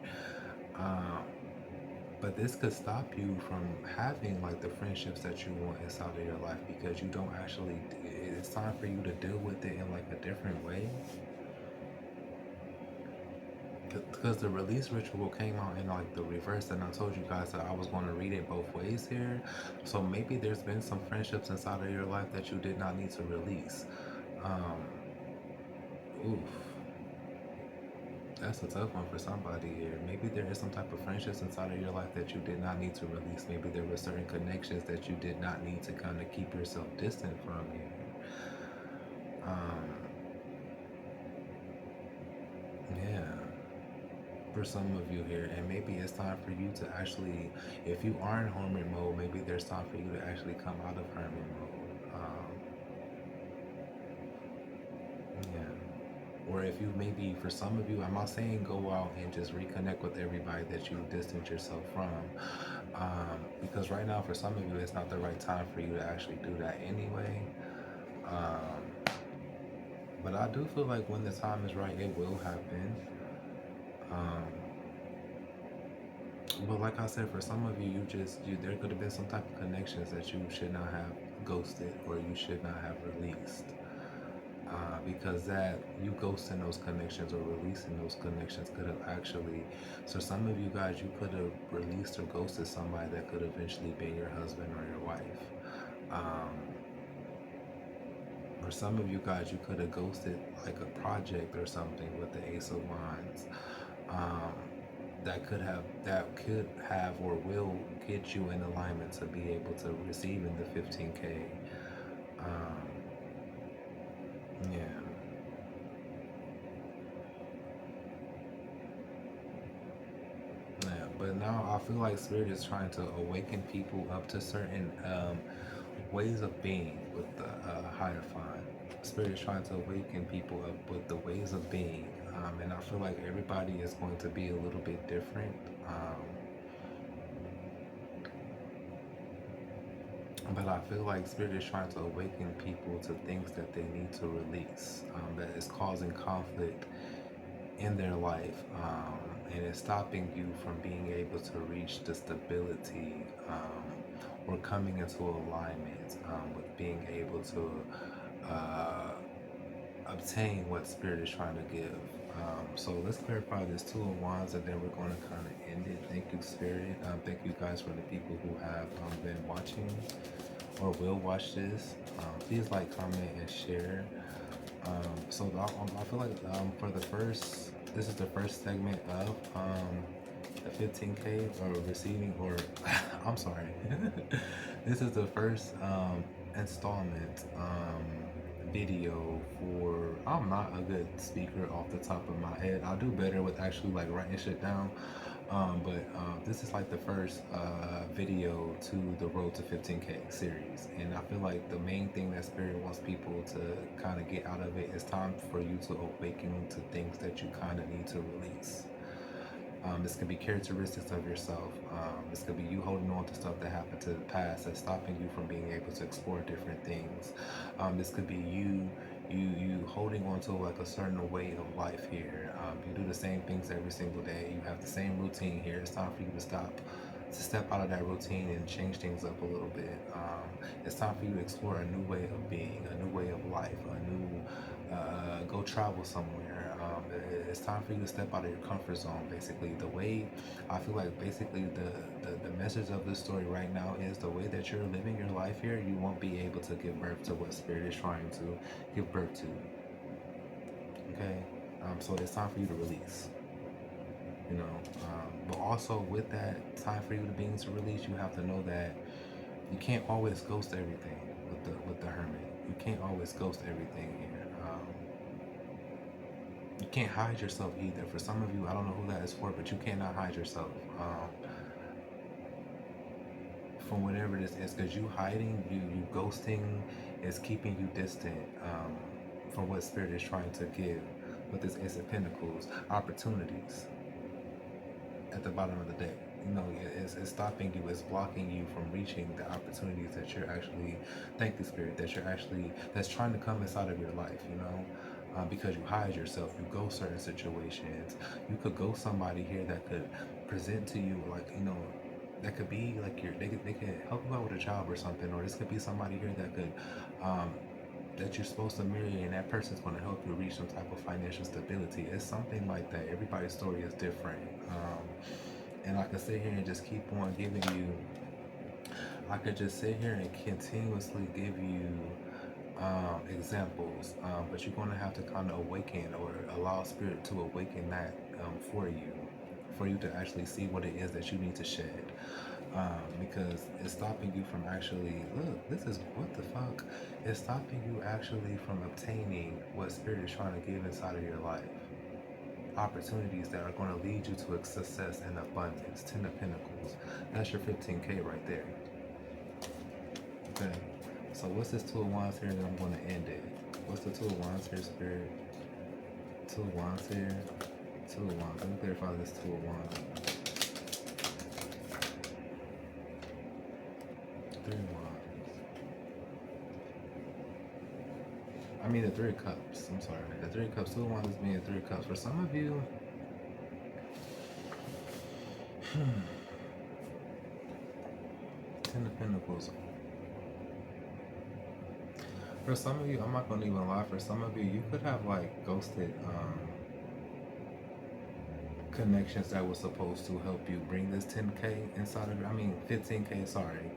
But this could stop you from having like the friendships that you want inside of your life, because you don't actually, it's time for you to deal with it in like a different way. Because the release ritual came out in like the reverse, and I told you guys that I was going to read it both ways here. So maybe there's been some friendships inside of your life that you did not need to release. Oof, that's a tough one for somebody here. Maybe there is some type of friendships inside of your life that you did not need to release. Maybe there were certain connections that you did not need to kind of keep yourself distant from here. Yeah, for some of you here, and maybe it's time for you to actually, if you are in hermit mode, maybe there's time for you to actually come out of hermit mode. Yeah. Or if you maybe, for some of you, I'm not saying go out and just reconnect with everybody that you distance yourself from, because right now for some of you it's not the right time for you to actually do that anyway. Um, but I do feel like when the time is right, it will happen. Um, but like I said, for some of you, there could have been some type of connections that you should not have ghosted or you should not have released. Because that you ghosting those connections or releasing those connections could have actually, so some of you guys, you could have released or ghosted somebody that could eventually be your husband or your wife. Um, or some of you guys, you could have ghosted like a project or something with the Ace of Wands. Um, that could have or will get you in alignment to be able to receive in the 15K. Um, yeah. Yeah, but now I feel like Spirit is trying to awaken people up to certain ways of being with the higher fine. Spirit is trying to awaken people up with the ways of being, and I feel like everybody is going to be a little bit different. But I feel like Spirit is trying to awaken people to things that they need to release, that is causing conflict in their life, and it's stopping you from being able to reach the stability, or coming into alignment, with being able to uh, obtain what Spirit is trying to give. So let's clarify this Two of Wands, and then we're going to kind of end it. Thank you, Spirit. Thank you guys for the people who have been watching or will watch this. Please like, comment, and share. So I feel like for the first, this is the first segment of the 15K or receiving, or I'm sorry, this is the first installment video for. I'm not a good speaker off the top of my head. I'll do better with actually like writing shit down. But this is like the first video to the Road to 15K series, and I feel like the main thing that Spirit wants people to kind of get out of it is time for you to awaken to things that you kind of need to release. This could be characteristics of yourself. This could be you holding on to stuff that happened to the past that's stopping you from being able to explore different things. This could be you holding on to like a certain way of life here. You do the same things every single day. You have the same routine here. It's time for you to step out of that routine and change things up a little bit. It's time for you to explore a new way of being, a new way of life, a new go travel somewhere. It's time for you to step out of your comfort zone. Basically, the way I feel like basically the message of this story right now is the way that you're living your life here, you won't be able to give birth to what Spirit is trying to give birth to. Okay, so it's time for you to release. You know, but also with that time for you to being to release, you have to know that you can't always ghost everything with the Hermit. You can't always ghost everything here. You can't hide yourself either. For some of you, I don't know who that is for, but you cannot hide yourself from whatever this is, because you hiding, you ghosting is keeping you distant from what Spirit is trying to give with this Ace of Pentacles. Opportunities at the bottom of the deck. You know, it's stopping you, it's blocking you from reaching the opportunities that you're actually, thank the Spirit, that's trying to come inside of your life, you know, because you hide yourself, you go certain situations. You could go somebody here that could present to you, like, you know, that could be like they could help you out with a job or something, or this could be somebody here that could, that you're supposed to marry, and that person's going to help you reach some type of financial stability. It's something like that. Everybody's story is different. And I could sit here and just keep on giving you, I could just sit here and continuously give you examples, but you're going to have to kind of awaken or allow Spirit to awaken that for you to actually see what it is that you need to shed. Because it's stopping you from actually, look, this is what the fuck. It's stopping you actually from obtaining what Spirit is trying to give inside of your life. opportunities that are going to lead you to success and abundance. 10 of Pentacles. That's your 15K right there. Okay. So what's this Two of Wands here that I'm going to end it? What's the Two of Wands here, Spirit? Two of Wands here. Two of Wands. Let me clarify this Two of Wands. Three of Wands. I mean the Three of Cups. I'm sorry. The Three of Cups. Two of Wands is being Three of Cups. For some of you, Ten of Pentacles. For some of you, I'm not gonna even lie. For some of you, you could have like ghosted connections that were supposed to help you bring this 10K inside of. I mean 15K. Sorry,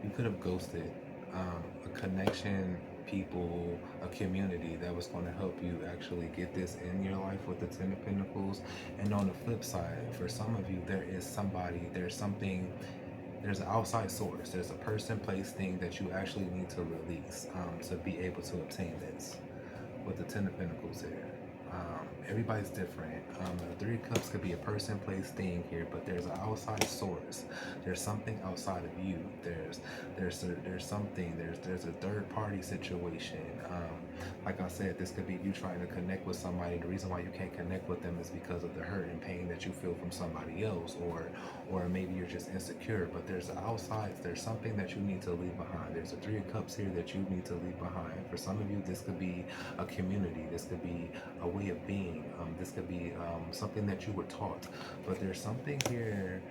you could have ghosted a connection, people, a community that was going to help you actually get this in your life with the Ten of Pentacles. And on the flip side, for some of you, there is somebody, there's something, there's an outside source, there's a person, place, thing that you actually need to release to be able to obtain this with the Ten of Pentacles here. Everybody's different. The Three of Cups could be a person, place, thing here, but there's an outside source. There's something outside of you. There's something. There's a third party situation. Like I said, this could be you trying to connect with somebody. The reason why you can't connect with them is because of the hurt and pain that you feel from somebody else, or maybe you're just insecure. But there's the outside. There's something that you need to leave behind. There's a Three of Cups here that you need to leave behind. For some of you, this could be a community. This could be a way of being. This could be something that you were taught. But there's something here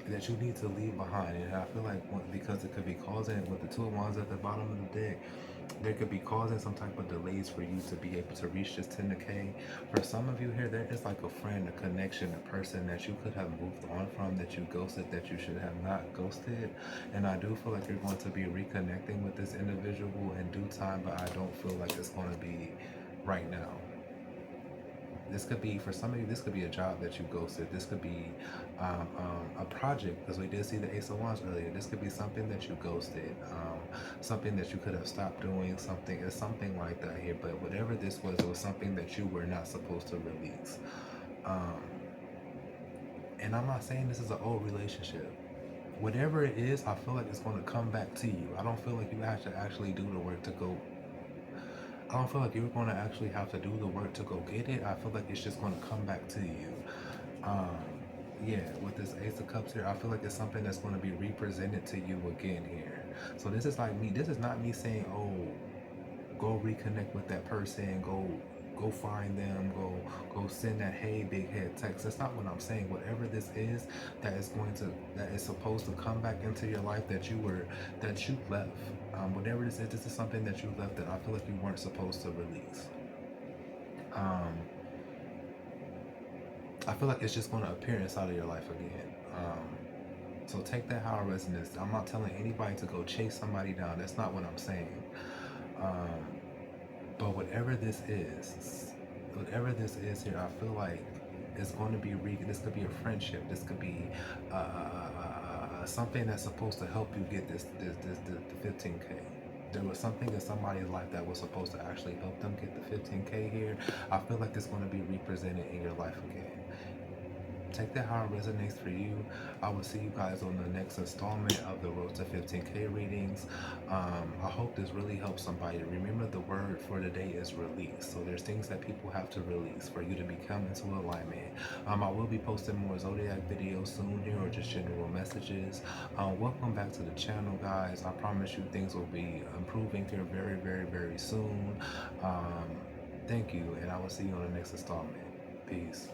that you need to leave behind. And I feel like because it could be causing, with the Two of Wands at the bottom of the deck, there could be causing some type of delays for you to be able to reach this 10K. For some of you here, there is like a friend, a connection, a person that you could have moved on from, that you ghosted, that you should have not ghosted. And I do feel like you're going to be reconnecting with this individual in due time, but I don't feel like it's going to be right now. This could be, for some of you, this could be a job that you ghosted. This could be a project, because we did see the Ace of Wands earlier. This could be something that you ghosted, something that you could have stopped doing, something like that here. But whatever this was, it was something that you were not supposed to release. And I'm not saying this is an old relationship. Whatever it is, I feel like it's going to come back to you. I don't feel like you have to actually do the work to go. I don't feel like you're going to actually have to do the work to go get it. I feel like it's just going to come back to you. Yeah, with this Ace of Cups here, I feel like it's something that's going to be represented to you again here. So this is like me. This is not me saying, oh, go reconnect with that person, go find them, go send that hey big head text. That's not what I'm saying. Whatever this is that is supposed to come back into your life that you left. Whatever this is something that you left that I feel like you weren't supposed to release. I feel like it's just going to appear inside of your life again. So take that how it resonates. I'm not telling anybody to go chase somebody down. That's not what I'm saying. But whatever this is here, I feel like it's going to be this could be a friendship. This could be something that's supposed to help you get the 15K. There was something in somebody's life that was supposed to actually help them get the 15K here. I feel like it's going to be represented in your life again. Take that how it resonates for you. I will see you guys on the next installment of the Road to 15K readings. I hope this really helps somebody. Remember, the word for today is release. So there's things that people have to release for you to become into alignment. I will be posting more Zodiac videos soon here, or just general messages. Welcome back to the channel, guys. I promise you things will be improving here very, very, very soon. Thank you, and I will see you on the next installment. Peace.